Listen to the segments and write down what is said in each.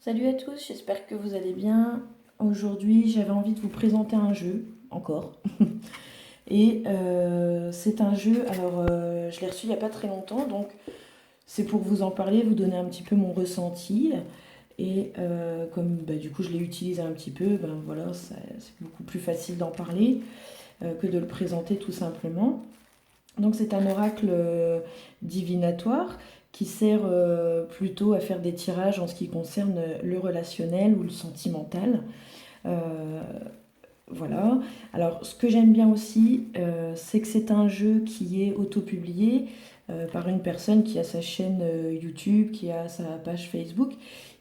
Salut à tous, j'espère que vous allez bien. Aujourd'hui, j'avais envie de vous présenter un jeu, encore. Et c'est un jeu, alors je l'ai reçu il n'y a pas très longtemps, donc c'est pour vous en parler, vous donner un petit peu mon ressenti. Et comme bah, du coup je l'ai utilisé un petit peu, ben voilà, c'est beaucoup plus facile d'en parler que de le présenter tout simplement. Donc c'est un oracle divinatoire qui sert plutôt à faire des tirages en ce qui concerne le relationnel ou le sentimental. Euh, voilà. Alors ce que j'aime bien aussi, c'est que c'est un jeu qui est auto-publié par une personne qui a sa chaîne YouTube, qui a sa page Facebook,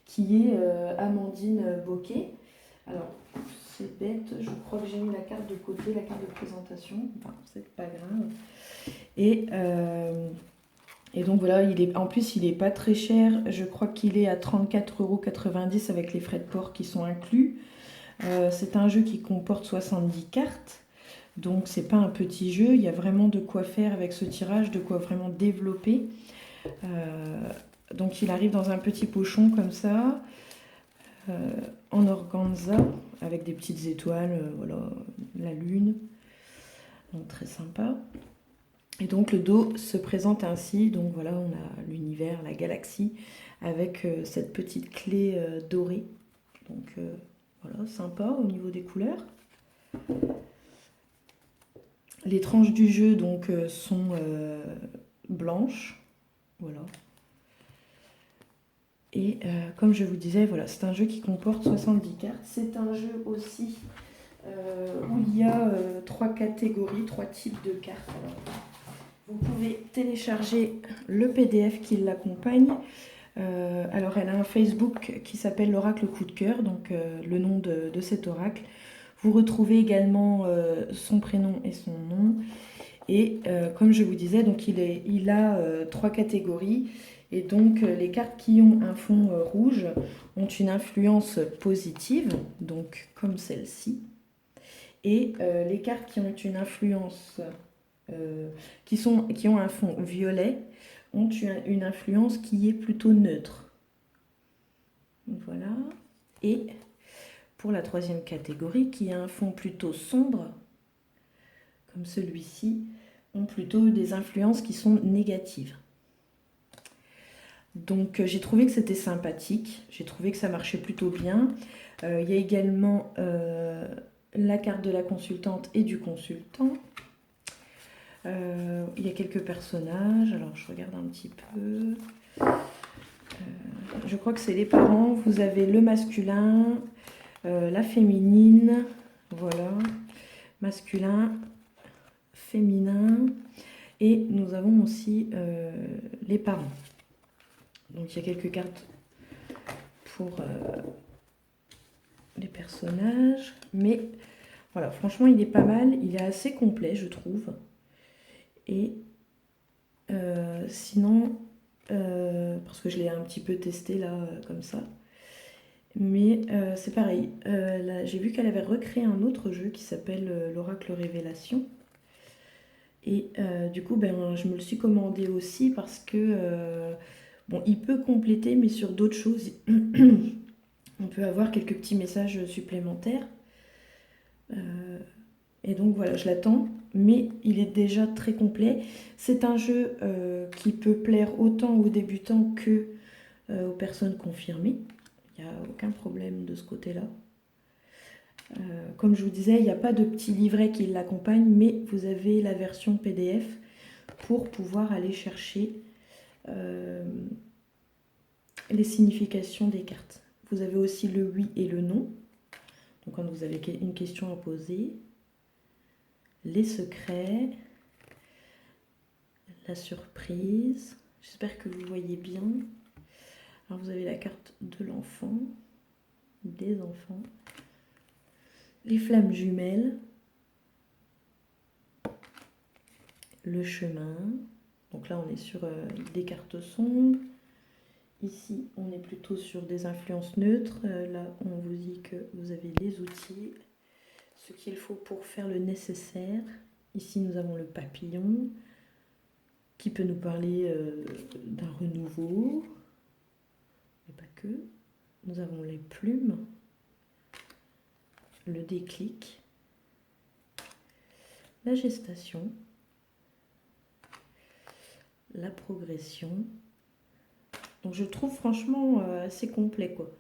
qui est Amandine Boquet. Alors c'est bête, je crois que j'ai mis la carte de côté, la carte de présentation. Enfin, c'est pas grave. Et, euh, et donc voilà, en plus il est pas très cher, je crois qu'il est à 34,90 € avec les frais de port qui sont inclus. C'est un jeu qui comporte 70 cartes, donc c'est pas un petit jeu, il y a vraiment de quoi faire avec ce tirage, de quoi vraiment développer. Euh, donc il arrive dans un petit pochon comme ça, euh, en organza, avec des petites étoiles, voilà, la lune, donc très sympa. Et donc le dos se présente ainsi, donc voilà, on a l'univers, la galaxie, avec cette petite clé dorée. Donc voilà, sympa au niveau des couleurs. Les tranches du jeu donc sont blanches, voilà. Et comme je vous disais, voilà, c'est un jeu qui comporte 70 cartes. C'est un jeu aussi où il y a trois catégories, trois types de cartes. Alors, vous pouvez télécharger le PDF qui l'accompagne. Alors, elle a un Facebook qui s'appelle l'Oracle Coup de cœur, donc le nom de cet oracle. Vous retrouvez également son prénom et son nom. Et comme je vous disais, donc il a trois catégories. Et donc les cartes qui ont un fond rouge ont une influence positive, donc comme celle-ci. Et les cartes qui ont une influence, qui ont un fond violet, ont une influence qui est plutôt neutre. Voilà. Et pour la troisième catégorie, qui a un fond plutôt sombre, comme celui-ci, ont plutôt des influences qui sont négatives. Donc j'ai trouvé que c'était sympathique, j'ai trouvé que ça marchait plutôt bien. Il y a également la carte de la consultante et du consultant. Il y a quelques personnages, alors je regarde un petit peu. Je crois que c'est les parents. Vous avez le masculin, la féminine, voilà, masculin, féminin, et nous avons aussi les parents. Donc il y a quelques cartes pour les personnages, mais voilà, franchement il est pas mal, il est assez complet je trouve. Et sinon, parce que je l'ai un petit peu testé là comme ça, mais c'est pareil, là, j'ai vu qu'elle avait recréé un autre jeu qui s'appelle l'Oracle Révélation. Et du coup, ben, je me le suis commandé aussi parce que, bon, il peut compléter, mais sur d'autres choses, on peut avoir quelques petits messages supplémentaires. Euh, et donc voilà, je l'attends, mais il est déjà très complet. C'est un jeu qui peut plaire autant aux débutants que aux personnes confirmées. Il n'y a aucun problème de ce côté-là. Comme je vous disais, il n'y a pas de petit livret qui l'accompagne, mais vous avez la version PDF pour pouvoir aller chercher euh, les significations des cartes. Vous avez aussi le oui et le non. Donc quand vous avez une question à poser, les secrets, la surprise. J'espère que vous voyez bien. Alors vous avez la carte de l'enfant, des enfants, les flammes jumelles, le chemin. Donc là on est sur des cartes sombres. Ici on est plutôt sur des influences neutres. Là on vous dit que vous avez les outils, ce qu'il faut pour faire le nécessaire. Ici nous avons le papillon qui peut nous parler d'un renouveau, mais pas que. nous avons les plumes, le déclic, la gestation, la progression. Donc je trouve franchement assez complet quoi.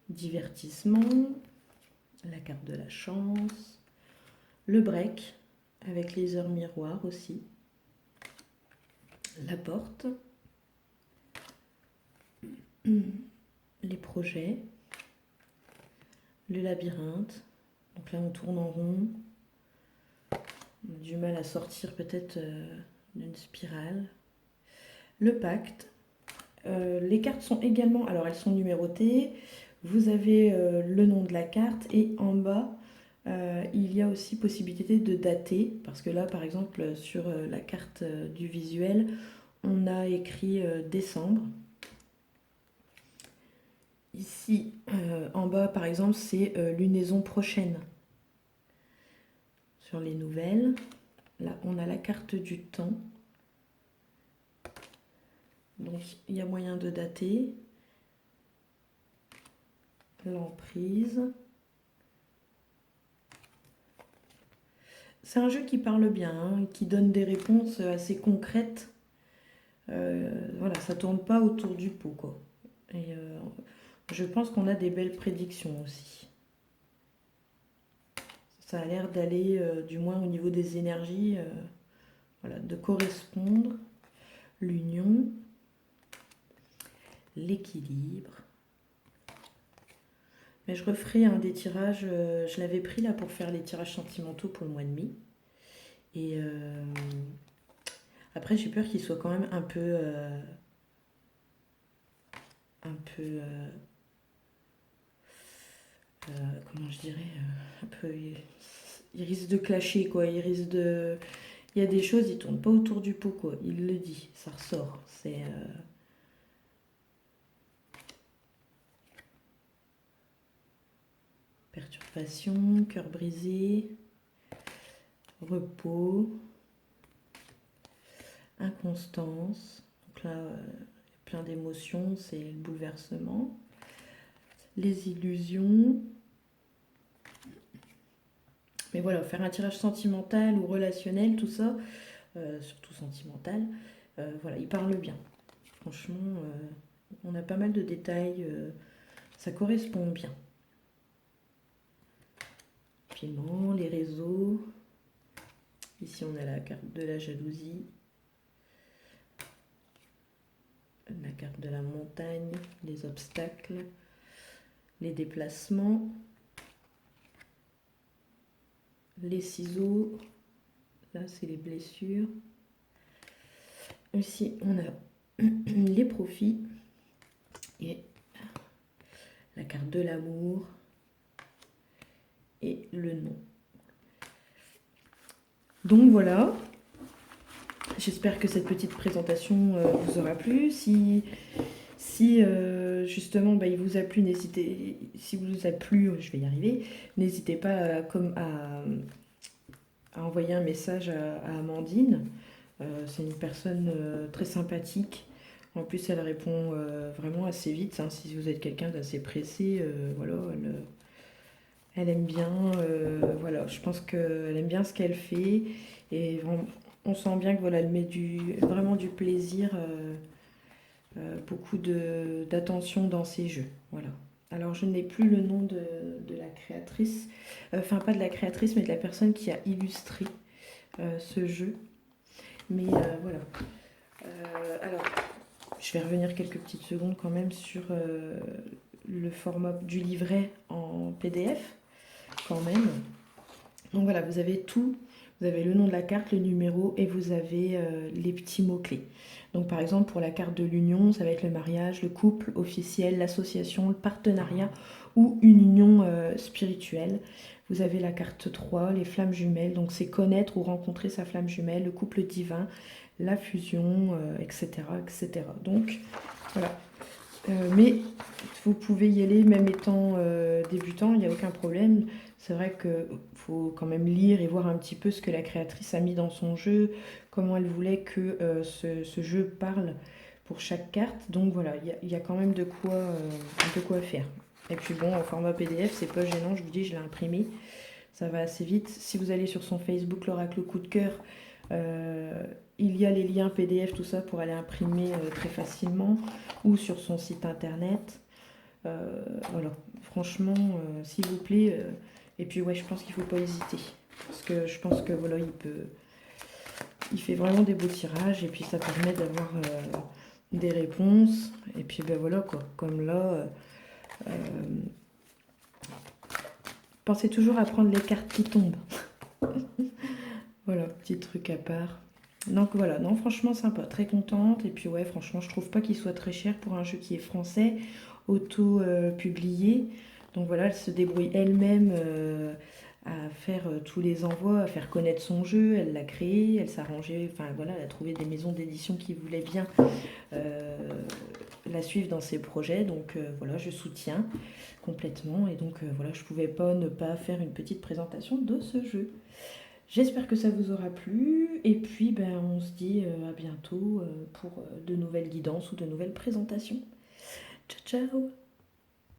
Divertissement, la carte de la chance, le break avec les heures miroirs aussi, la porte, les projets, le labyrinthe. Donc là on tourne en rond, on a du mal à sortir peut-être d'une spirale. Le pacte. Les cartes sont également, alors elles sont numérotées, vous avez le nom de la carte et en bas il y a aussi possibilité de dater, parce que là par exemple sur la carte du visuel on a écrit décembre. Ici en bas par exemple c'est lunaison prochaine. Sur les nouvelles, là on a la carte du temps. Donc il y a moyen de dater. L'emprise. C'est un jeu qui parle bien, hein, qui donne des réponses assez concrètes. Voilà, ça tourne pas autour du pot, quoi. Et je pense qu'on a des belles prédictions aussi. Ça a l'air d'aller, du moins au niveau des énergies, voilà, de correspondre. L'union, l'équilibre. Mais je referai un des tirages, je l'avais pris là pour faire les tirages sentimentaux pour le mois de mai. Et après j'ai peur qu'il soit quand même un peu comment je dirais, un peu, il risque de clasher quoi, il risque de, il y a des choses, il tourne pas autour du pot quoi, il le dit, ça ressort, c'est perturbation, cœur brisé, repos, inconstance, donc là plein d'émotions, c'est le bouleversement, les illusions. Mais voilà, faire un tirage sentimental ou relationnel, tout ça, surtout sentimental, voilà, il parle bien. Franchement, on a pas mal de détails, ça correspond bien. Piment, les réseaux. Ici, on a la carte de la jalousie, la carte de la montagne, les obstacles, les déplacements, les ciseaux. Là, c'est les blessures. Ici, on a les profits et la carte de l'amour et le nom. Donc voilà, j'espère que cette petite présentation vous aura plu. Si justement il vous a plu, n'hésitez, si vous a plu, je vais y arriver, n'hésitez pas à envoyer un message à Amandine. C'est une personne très sympathique. En plus, elle répond vraiment assez vite. Hein, si vous êtes quelqu'un d'assez pressé, voilà, elle aime bien. Voilà, je pense qu'elle aime bien ce qu'elle fait. Et on sent bien que voilà, elle met vraiment du plaisir, beaucoup d'attention dans ses jeux. Voilà. Alors, je n'ai plus le nom de la créatrice. Enfin, pas de la créatrice, mais de la personne qui a illustré ce jeu. Mais voilà. Alors, je vais revenir quelques petites secondes quand même sur le format du livret en PDF, quand même. Donc voilà, vous avez tout. Vous avez le nom de la carte, le numéro et vous avez les petits mots-clés. Donc par exemple, pour la carte de l'union, ça va être le mariage, le couple officiel, l'association, le partenariat ou une union spirituelle. Vous avez la carte 3, les flammes jumelles. Donc c'est connaître ou rencontrer sa flamme jumelle, le couple divin, la fusion, etc., etc. Donc voilà. Mais vous pouvez y aller même étant débutant, il n'y a aucun problème. C'est vrai qu'il faut quand même lire et voir un petit peu ce que la créatrice a mis dans son jeu, comment elle voulait que ce jeu parle pour chaque carte. Donc voilà, il y a quand même de quoi faire. Et puis bon, en format PDF, c'est pas gênant, je vous dis, je l'ai imprimé. Ça va assez vite. Si vous allez sur son Facebook, l'Oracle Coup de Cœur, il y a les liens PDF, tout ça, pour aller imprimer très facilement. Ou sur son site internet. Voilà, franchement, s'il vous plaît. Et puis ouais, je pense qu'il faut pas hésiter. Parce que je pense que voilà, il fait vraiment des beaux tirages. Et puis ça permet d'avoir des réponses. Et puis ben voilà quoi, comme là... pensez toujours à prendre les cartes qui tombent. Voilà, petit truc à part. Donc voilà, non franchement sympa, très contente. Et puis ouais, franchement, je trouve pas qu'il soit très cher pour un jeu qui est français, auto-publié. Donc voilà, elle se débrouille elle-même à faire tous les envois, à faire connaître son jeu. Elle l'a créé, elle s'est arrangée, enfin voilà, elle a trouvé des maisons d'édition qui voulaient bien la suivre dans ses projets. Donc voilà, je soutiens complètement. Et donc voilà, je pouvais pas ne pas faire une petite présentation de ce jeu. J'espère que ça vous aura plu et puis ben, on se dit à bientôt pour de nouvelles guidances ou de nouvelles présentations. Ciao ciao!